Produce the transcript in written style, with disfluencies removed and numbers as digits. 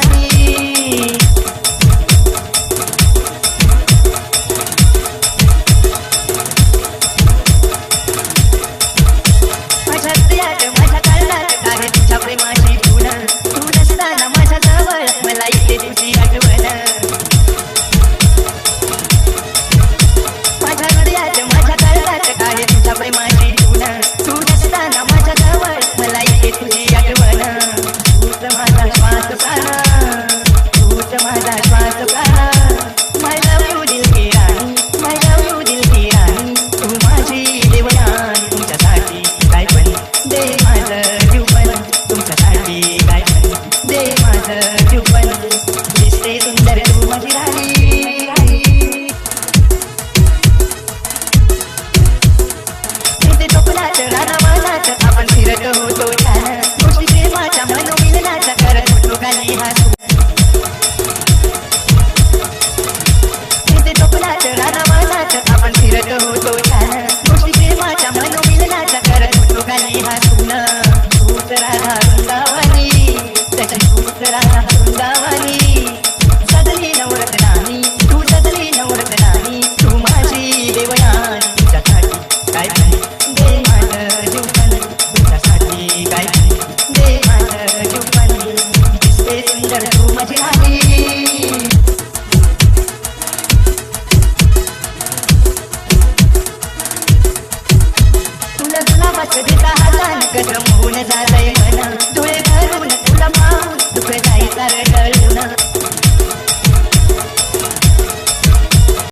राणी माझ्या हृदयात माझ्या कळण्यात आहे तुझ्या प्रेमाची धून तू नसताना माझ्या जवळ मला येते तुझी आठवण माझ्या हृदयात माझ्या कळण्यात आहे तुझ्या प्रेमाची धून तू नसताना माझ्या जवळ मला येते तुझी आठवण तूच माझा श्वास प्राण तूच माझा श्वास प्राण My love you दिल की राणी My love you दिल की राणी तू माझी देवराणी तुमच्यासाठी काय पण दे माझं जीवन तुमच्यासाठी काय पण दे माझं जीवन दिसते सुंदर तू माझी राणी इथे स्वप्नात रानावनात आपण फिरत होतो छान गोष्टी प्रेमाच्या मनोमिलनाच्या करत होतो खाली हात इथे स्वप्नात रानावनात आपण फिरत होतो छान गोष्टी प्रेमाच्या मनोमिलनाच्या करत होतो खाली हातून तूच राधा वृंदावनी तशी तूच राधा वृंदावनी सदली नवरत्नानी तू सदली नवरत्नानी तू माझी देवयानी तुझ्यासाठी काय पण दे माझं जीवन तुझ्यासाठी काय पण दे माझं जीवन दिसते सुंदर तू माझी राणी तुला गुलाबाचं देता हातान कदम होऊन जातंय मन डोळे भरून तुला